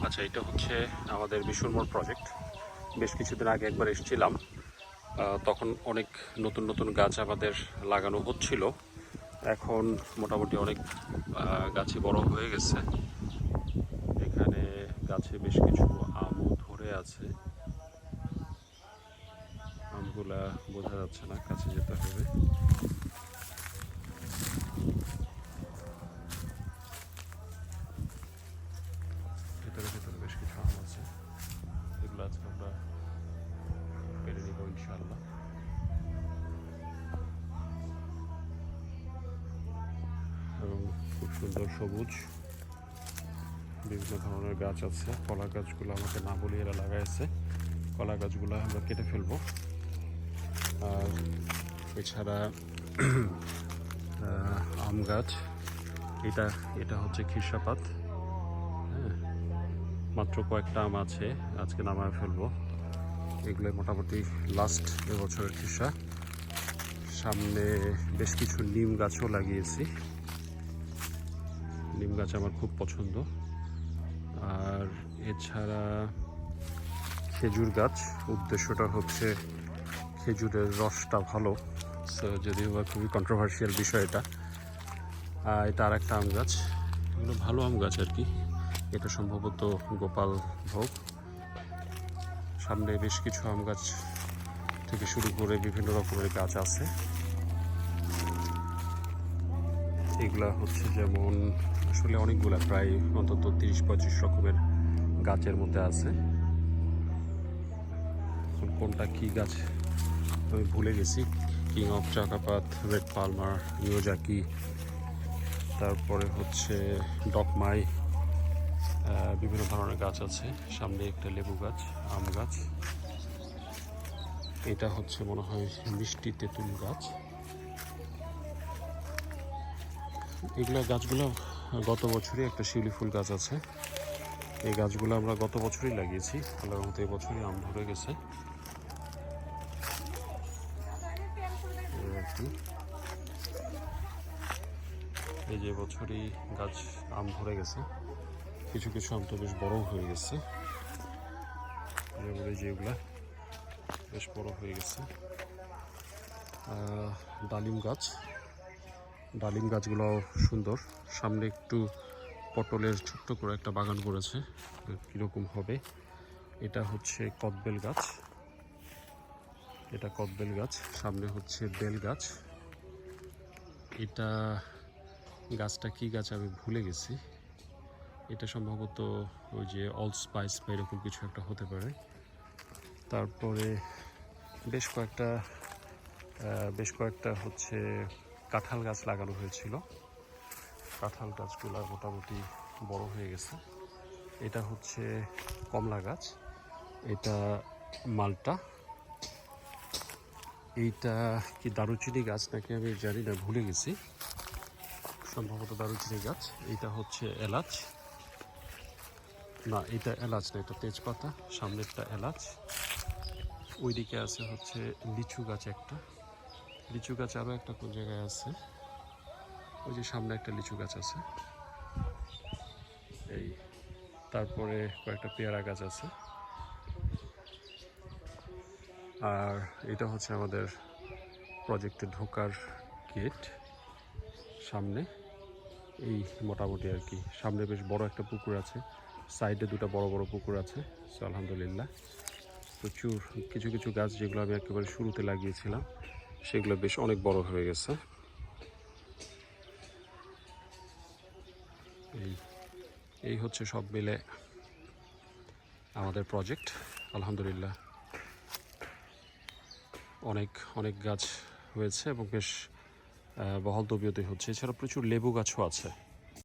আচ্ছা, এটা হচ্ছে আমাদের বিশুরমোড় প্রজেক্ট। বেশ কিছুদিন আগে একবার এসেছিলাম, তখন অনেক নতুন নতুন গাছ আমাদের লাগানো হচ্ছিল। এখন মোটামুটি অনেক গাছই বড় হয়ে গেছে। এখানে গাছে বেশ কিছু আমও ধরে আছে। আমগুলা বোঝা যাচ্ছে না, কাছে যেতে হবে। ভেতরে ভেতরে বেশ কিছু আম আছে, এগুলো আজকে আমরা পেরে নিব ইনশাআল্লাহ। এবং খুব সুন্দর সবুজ বিভিন্ন ধরনের গাছ আছে। কলা গাছগুলো আমাকে না বলে এরা লাগাইছে, কলা গাছগুলো আমরা কেটে ফেলবো। আর এছাড়া আম গাছ, এটা হচ্ছে খিরসাপাত। হ্যাঁ, মাত্র কয়েকটা আম আছে, আজকে নামায় ফেলবো। এগুলো মোটামুটি লাস্ট এবছরের খিরসা। সামনে বেশ কিছু নিম গাছও লাগিয়েছি। নিম গাছ আমার খুব পছন্দ। আর এছাড়া খেজুর গাছ, উদ্দেশ্যটা হচ্ছে খেজুরের রসটা ভালো, যদিও বা খুবই কন্ট্রোভার্সিয়াল বিষয় এটা। এটা আর একটা আম গাছ, এগুলো ভালো আম গাছ আর কি। এটা সম্ভবত গোপাল ভোগ। সামনে বেশ কিছু আম গাছ থেকে শুরু করে বিভিন্ন রকমের গাছ আছে। এগুলা হচ্ছে যেমন আসলে অনেকগুলা, প্রায় অন্তত 30-35 রকমের গাছের মধ্যে আছে। এখন কোনটা কি গাছ আমি ভুলে গেছি। কিং অফ চাকাপাত, রেড পালমার, মিয়াজাকি, তারপরে হচ্ছে ডকমাই, বিভিন্ন ধরনের গাছ আছে। সামনে একটা লেবু গাছ, আম গাছ। এটা হচ্ছে মনে হয় মিষ্টি তেঁতুল গাছ। এগুলা গাছগুলো গত বছরই একটা শিউলি ফুল গাছ আছে, এই গাছগুলো আমরা গত বছরই লাগিয়েছি। আল্লাহর রহমতে এই বছরই আম ধরে গেছে। এই যে বছরই গাছ আম ধরে গেছে, কিছু কিছু আম তো বেশ বড় হয়ে গেছে। যেগুলা বেশ বড় হয়ে গেছে। ডালিম গাছ, ডালিম গাছগুলোও সুন্দর। সামনে একটু পটলের ছোট্ট করে একটা বাগান করেছে, কীরকম হবে। এটা হচ্ছে কদবেল গাছ, এটা কদবেল গাছ। সামনে হচ্ছে বেল গাছ। এটা গাছটা কি গাছ আমি ভুলে গেছি, এটা সম্ভবত ওই যে অল স্পাইস বা এরকম কিছু একটা হতে পারে। তারপরে বেশ কয়েকটা হচ্ছে কাঁঠাল গাছ লাগানো হয়েছিল। কাঁঠাল গাছগুলো মোটামুটি বড় হয়ে গেছে। এটা হচ্ছে কমলা গাছ, এটা মালটা। এইটা কি দারুচিনি গাছ নাকি আমি জানি না, ভুলে গেছি, সম্ভবত দারুচিনি গাছ। এইটা হচ্ছে এলাচ, না এটা এলাচ না, এটা তেজপাতা। সামনেরটা এলাচ। ওইদিকে আছে হচ্ছে লিচু গাছ একটা, লিচু গাছ আরও একটা কোন জায়গায় আছে, ওই যে সামনে একটা লিচু গাছ আছে। এই তারপরে কয়েকটা পেয়ারা গাছ আছে। আর এটা হচ্ছে আমাদের প্রজেক্টে ঢোকার গেট। সামনে এই মোটামুটি আর কি। সামনে বেশ বড় একটা পুকুর আছে, সাইডে দুটো বড় বড় পুকুর আছে। সো আলহামদুলিল্লাহ প্রচুর কিছু কিছু গাছ যেগুলো আমি একেবারে শুরুতে লাগিয়েছিলাম সেগুলো বেশ অনেক বড় হয়ে গেছে। এই হচ্ছে সব মিলে আমাদের প্রজেক্ট। আলহামদুলিল্লাহ অনেক অনেক গাছ হয়েছে এবং বেশ বহল তবিয়তে হচ্ছে। এছাড়া প্রচুর লেবু গাছও আছে।